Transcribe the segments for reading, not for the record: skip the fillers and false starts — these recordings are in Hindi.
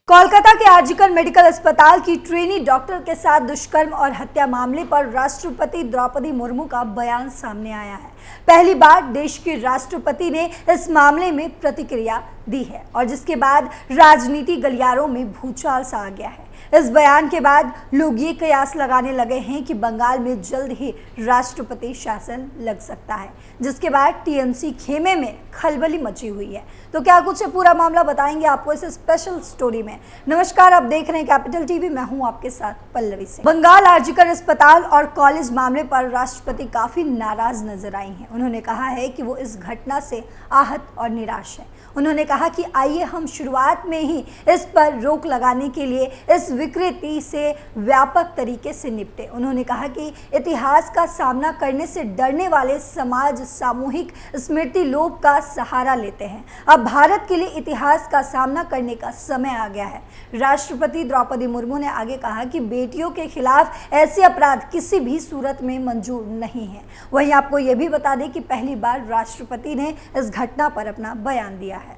कोलकाता के आरजीकर मेडिकल अस्पताल की ट्रेनी डॉक्टर के साथ दुष्कर्म और हत्या मामले पर राष्ट्रपति द्रौपदी मुर्मू का बयान सामने आया है। पहली बार देश के राष्ट्रपति ने इस मामले में प्रतिक्रिया दी है और जिसके बाद राजनीति गलियारों में भूचाल सा आ गया है। इस बयान के बाद लोग ये कयास लगाने लगे हैं कि बंगाल में जल्द ही राष्ट्रपति शासन लग सकता है, जिसके बाद टीएमसी खेमे में खलबली मची हुई है। तो क्या कुछ पूरा मामला बताएंगे आपको इस स्पेशल स्टोरी में। नमस्कार, आप देख रहे हैं कैपिटल टीवी, मैं हूं आपके साथ पल्लवी सिंह। बंगाल आरजीकर अस्पताल और कॉलेज मामले पर राष्ट्रपति काफी नाराज नजर आई हैं। उन्होंने कहा है कि वो इस घटना से आहत और निराश है। उन्होंने कहा कि आइए हम शुरुआत में ही इस पर रोक लगाने के लिए इस विकृति से व्यापक तरीके से निपटे। उन्होंने कहा कि इतिहास का सामना करने से डरने वाले समाज सामूहिक स्मृति लोप का सहारा लेते हैं। अब भारत के लिए इतिहास का सामना करने का समय आ गया है। राष्ट्रपति द्रौपदी मुर्मू ने आगे कहा कि बेटियों के खिलाफ ऐसे अपराध किसी भी सूरत में मंजूर नहीं है। वहीं आपको यह भी बता दें कि पहली बार राष्ट्रपति ने इस घटना पर अपना बयान दिया है।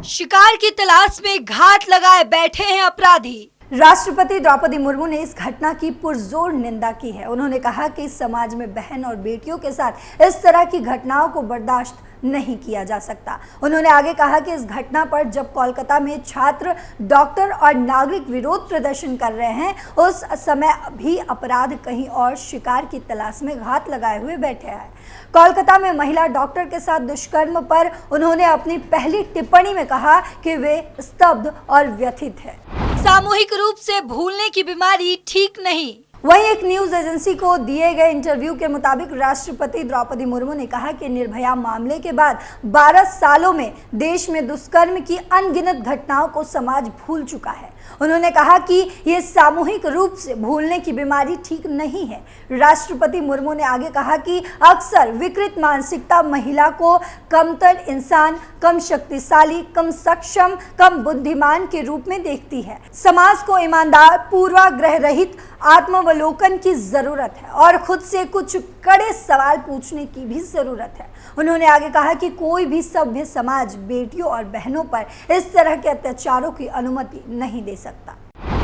शिकार की तलाश में घात लगाए बैठे हैं अपराधी। राष्ट्रपति द्रौपदी मुर्मू ने इस घटना की पुरजोर निंदा की है। उन्होंने कहा कि समाज में बहन और बेटियों के साथ इस तरह की घटनाओं को बर्दाश्त नहीं किया जा सकता। उन्होंने आगे कहा कि इस घटना पर जब कोलकाता में छात्र, डॉक्टर और नागरिक विरोध प्रदर्शन कर रहे हैं, उस समय भी अपराध कहीं और शिकार की तलाश में घात लगाए हुए बैठे हैं। कोलकाता में महिला डॉक्टर के साथ दुष्कर्म पर उन्होंने अपनी पहली टिप्पणी में कहा कि वे स्तब्ध और व्यथित है। सामूहिक रूप से भूलने की बीमारी ठीक नहीं। वहीं एक न्यूज एजेंसी को दिए गए इंटरव्यू के मुताबिक राष्ट्रपति द्रौपदी मुर्मू ने कहा कि निर्भया मामले के बाद 12 सालों में देश में दुष्कर्म की अनगिनत घटनाओं को समाज भूल चुका है। उन्होंने कहा कि ये सामूहिक रूप से भूलने की बीमारी ठीक नहीं है। राष्ट्रपति मुर्मू ने आगे कहा कि अक्सर विकृत मानसिकता महिला को कमतर इंसान, कम शक्तिशाली, कम सक्षम, कम बुद्धिमान के रूप में देखती है। समाज को ईमानदार, पूर्वाग्रह रहित आत्मावलोकन की जरूरत है और खुद से कुछ कड़े सवाल पूछने की भी जरूरत है। उन्होंने आगे कहा कि कोई भी सभ्य समाज बेटियों और बहनों पर इस तरह के अत्याचारों की अनुमति नहीं दे सकता।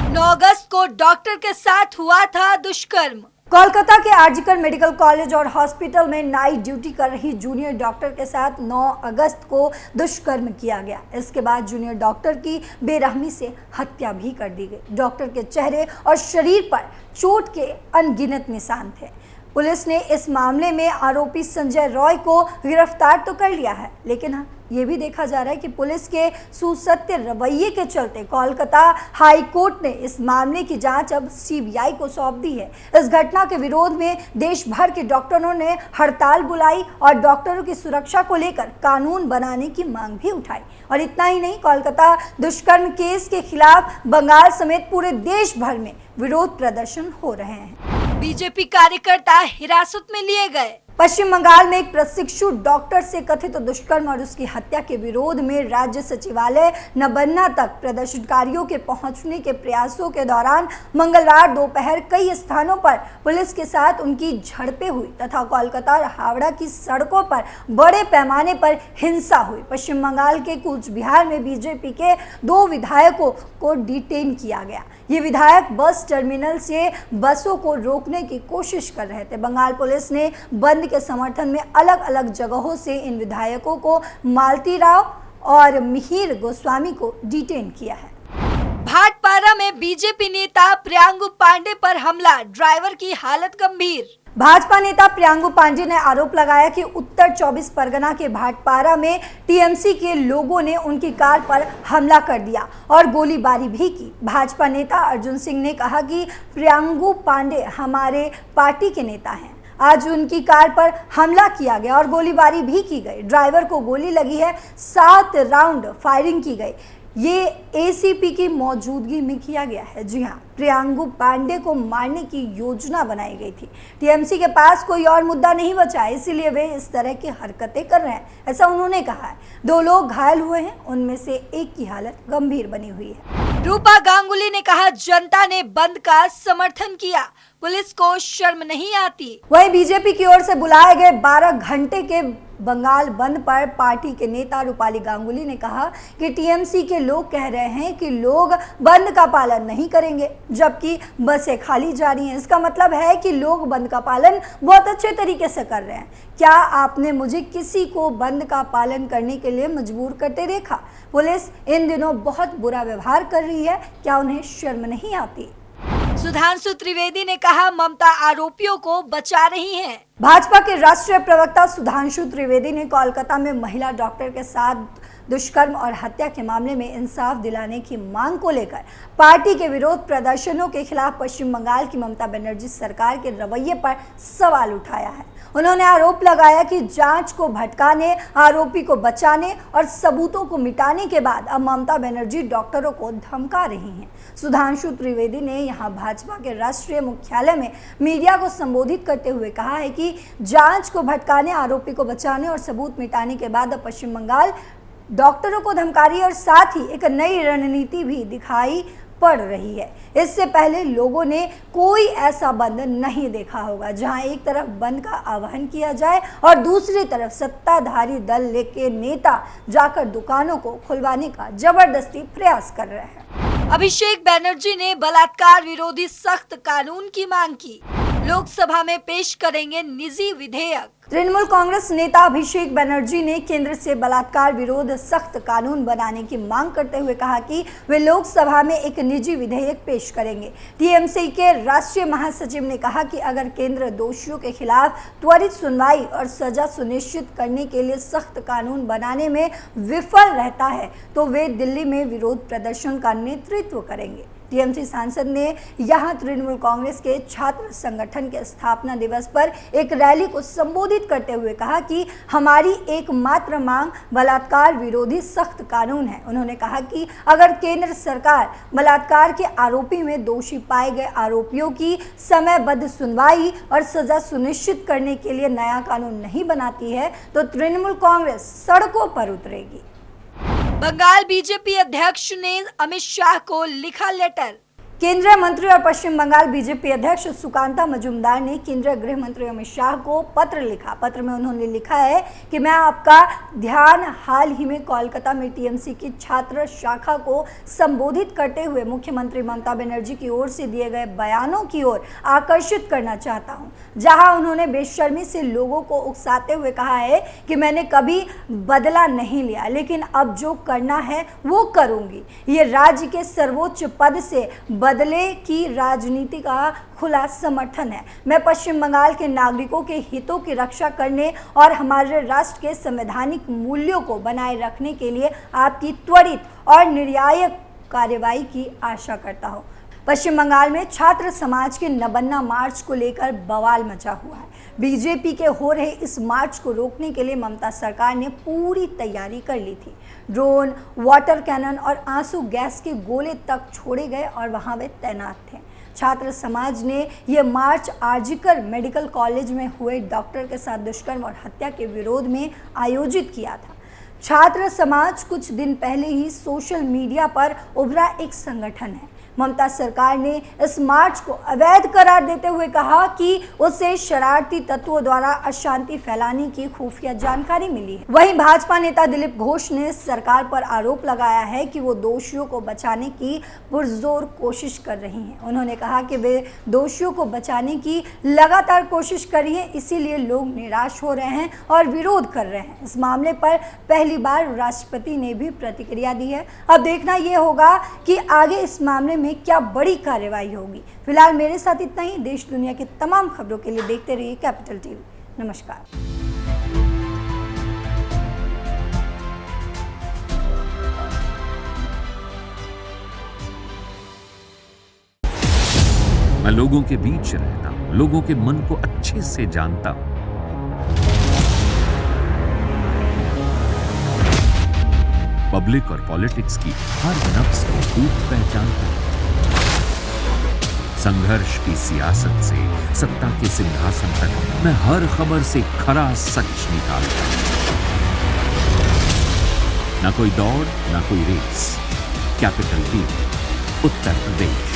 9 अगस्त को डॉक्टर के साथ हुआ था दुष्कर्म। कोलकाता के आरजीकर मेडिकल कॉलेज और हॉस्पिटल में नाइट ड्यूटी कर रही जूनियर डॉक्टर के साथ 9 अगस्त को दुष्कर्म किया गया। इसके बाद जूनियर डॉक्टर की बेरहमी से हत्या भी कर दी गई। डॉक्टर के चेहरे और शरीर पर चोट के अनगिनत निशान थे। पुलिस ने इस मामले में आरोपी संजय रॉय को गिरफ्तार तो कर लिया है, लेकिन ये भी देखा जा रहा है कि पुलिस के सुसत्य रवैये के चलते कोलकाता हाई कोर्ट ने इस मामले की जांच अब सीबीआई को सौंप दी है। इस घटना के विरोध में देश भर के डॉक्टरों ने हड़ताल बुलाई और डॉक्टरों की सुरक्षा को लेकर कानून बनाने की मांग भी उठाई। और इतना ही नहीं, कोलकाता दुष्कर्म केस के खिलाफ बंगाल समेत पूरे देश भर में विरोध प्रदर्शन हो रहे हैं। बीजेपी कार्यकर्ता हिरासत में लिए गए। पश्चिम बंगाल में एक प्रशिक्षु डॉक्टर से कथित दुष्कर्म और उसकी हत्या के विरोध में राज्य सचिवालय नबन्ना तक प्रदर्शनकारियों के पहुंचने के प्रयासों के दौरान मंगलवार दोपहर कई स्थानों पर पुलिस के साथ उनकी झड़पें हुई तथा कोलकाता और हावड़ा की सड़कों पर बड़े पैमाने पर हिंसा हुई। पश्चिम बंगाल के कूच बिहार में बीजेपी के 2 विधायकों को डिटेन किया गया। ये विधायक बस टर्मिनल से बसों को रोकने की कोशिश कर रहे थे। बंगाल पुलिस ने बंद के समर्थन में अलग अलग जगहों से इन विधायकों को मालती राव और मिहिर गोस्वामी को डिटेन किया है। भाटपारा में बीजेपी नेता प्रियांगु पांडे पर हमला, ड्राइवर की हालत गंभीर। भाजपा नेता प्रियांगु पांडे ने आरोप लगाया कि उत्तर 24 परगना के भाटपारा में टीएमसी के लोगों ने उनकी कार पर हमला कर दिया और गोलीबारी भी की। भाजपा नेता अर्जुन सिंह ने कहा कि प्रियांगु पांडे हमारे पार्टी के नेता हैं। आज उनकी कार पर हमला किया गया और गोलीबारी भी की गई। ड्राइवर को गोली लगी है। 7 राउंड फायरिंग की गई। ये एसीपी की मौजूदगी में किया गया है। जी हाँ, प्रियांगु पांडे को मारने की योजना बनाई गई थी। टीएमसी के पास कोई और मुद्दा नहीं बचा, इसीलिए वे इस तरह की हरकतें कर रहे हैं, ऐसा उन्होंने कहा है। 2 लोग घायल हुए हैं, उनमें से एक की हालत गंभीर बनी हुई है। रूपा गांगुली ने कहा, जनता ने बंद का समर्थन किया, पुलिस को शर्म नहीं आती। वहीं बीजेपी की ओर से बुलाए गए 12 घंटे के बंगाल बंद पर पार्टी के नेता रूपाली गांगुली ने कहा कि टीएमसी के लोग कह रहे हैं कि लोग बंद का पालन नहीं करेंगे, जबकि बसें खाली जा रही हैं। इसका मतलब है कि लोग बंद का पालन बहुत अच्छे तरीके से कर रहे हैं। क्या आपने मुझे किसी को बंद का पालन करने के लिए मजबूर करते देखा? पुलिस इन दिनों बहुत बुरा व्यवहार कर रही है, क्या उन्हें शर्म नहीं आती? सुधांशु त्रिवेदी ने कहा, ममता आरोपियों को बचा रही हैं। भाजपा के राष्ट्रीय प्रवक्ता सुधांशु त्रिवेदी ने कोलकाता में महिला डॉक्टर के साथ दुष्कर्म और हत्या के मामले में इंसाफ दिलाने की मांग को लेकर पार्टी के विरोध प्रदर्शनों के खिलाफ पश्चिम बंगाल की ममता बनर्जी सरकार के रवैये पर सवाल उठाया है। उन्होंने आरोप लगाया कि जांच को भटकाने, आरोपी को बचाने और सबूतों को मिटाने के बाद अब ममता बनर्जी डॉक्टरों को धमका रही हैं। सुधांशु त्रिवेदी ने यहां भाजपा के राष्ट्रीय मुख्यालय में मीडिया को संबोधित करते हुए कहा है कि जांच को भटकाने, आरोपी को बचाने और सबूत मिटाने के बाद अब पश्चिम बंगाल डॉक्टरों को धमका रही है और साथ ही एक नई रणनीति भी दिखाई पड़ रही है। इससे पहले लोगों ने कोई ऐसा बंद नहीं देखा होगा जहां एक तरफ बंद का आह्वान किया जाए और दूसरी तरफ सत्ताधारी दल लेके नेता जाकर दुकानों को खुलवाने का जबरदस्ती प्रयास कर रहे हैं। अभिषेक बनर्जी ने बलात्कार विरोधी सख्त कानून की मांग की, लोकसभा में पेश करेंगे निजी विधेयक। तृणमूल कांग्रेस नेता अभिषेक बनर्जी ने केंद्र से बलात्कार विरोध सख्त कानून बनाने की मांग करते हुए कहा कि वे लोकसभा में एक निजी विधेयक पेश करेंगे। टीएमसी के राष्ट्रीय महासचिव ने कहा कि अगर केंद्र दोषियों के खिलाफ त्वरित सुनवाई और सजा सुनिश्चित करने के लिए सख्त कानून बनाने में विफल रहता है तो वे दिल्ली में विरोध प्रदर्शन का नेतृत्व करेंगे। टीएमसी सांसद ने यहां तृणमूल कांग्रेस के छात्र संगठन के स्थापना दिवस पर एक रैली को संबोधित करते हुए कहा कि हमारी एकमात्र मांग बलात्कार विरोधी सख्त कानून है। उन्होंने कहा कि अगर केंद्र सरकार बलात्कार के आरोपी में दोषी पाए गए आरोपियों की समयबद्ध सुनवाई और सजा सुनिश्चित करने के लिए नया कानून नहीं बनाती है तो तृणमूल कांग्रेस सड़कों पर उतरेगी। बंगाल बीजेपी अध्यक्ष ने अमित शाह को लिखा लेटर। केंद्रीय मंत्री और पश्चिम बंगाल बीजेपी अध्यक्ष सुकांता मजूमदार ने केंद्रीय गृह मंत्री अमित शाह को पत्र लिखा। पत्र में उन्होंने लिखा है कि मैं आपका ध्यान हाल ही में कोलकाता में टीएमसी की छात्र शाखा को संबोधित करते हुए मुख्यमंत्री ममता बनर्जी की ओर से दिए गए बयानों की ओर आकर्षित करना चाहता हूं, जहां उन्होंने बेशर्मी से लोगों को उकसाते हुए कहा है कि मैंने कभी बदला नहीं लिया, लेकिन अब जो करना है वो करूंगी। ये राज्य के सर्वोच्च पद से बदले की राजनीति का खुला समर्थन है। मैं पश्चिम बंगाल के नागरिकों के हितों की रक्षा करने और हमारे राष्ट्र के संवैधानिक मूल्यों को बनाए रखने के लिए आपकी त्वरित और निर्णायक कार्रवाई की आशा करता हूं। पश्चिम बंगाल में छात्र समाज के नबन्ना मार्च को लेकर बवाल मचा हुआ है। बीजेपी के हो रहे इस मार्च को रोकने के लिए ममता सरकार ने पूरी तैयारी कर ली थी। ड्रोन, वाटर कैनन और आंसू गैस के गोले तक छोड़े गए और वहां वे तैनात थे। छात्र समाज ने यह मार्च आरजीकर मेडिकल कॉलेज में हुए डॉक्टर के साथ दुष्कर्म और हत्या के विरोध में आयोजित किया था। छात्र समाज कुछ दिन पहले ही सोशल मीडिया पर उभरा एक संगठन है। ममता सरकार ने इस मार्च को अवैध करार देते हुए कहा कि उसे शरारती तत्वों द्वारा अशांति फैलाने की खुफिया जानकारी मिली है। वहीं भाजपा नेता दिलीप घोष ने सरकार पर आरोप लगाया है कि वो दोषियों को बचाने की पुरजोर कोशिश कर रही हैं। उन्होंने कहा कि वे दोषियों को बचाने की लगातार कोशिश कर रही हैं, इसीलिए लोग निराश हो रहे हैं और विरोध कर रहे हैं। इस मामले पर पहली बार राष्ट्रपति ने भी प्रतिक्रिया दी है। अब देखना यह होगा कि आगे इस मामले में क्या बड़ी कार्रवाई होगी। फिलहाल मेरे साथ इतना ही। देश दुनिया की तमाम खबरों के लिए देखते रहिए कैपिटल टीवी। नमस्कार। मैं लोगों के बीच रहता हूं, लोगों के मन को अच्छे से जानता हूं। पब्लिक और पॉलिटिक्स की हर नब्ज को खूब पहचानता हूं। संघर्ष की सियासत से सत्ता के सिंहासन तक मैं हर खबर से खरा सच निकालता हूं। ना कोई दौड़, ना कोई race. Capital TV, Uttar Pradesh.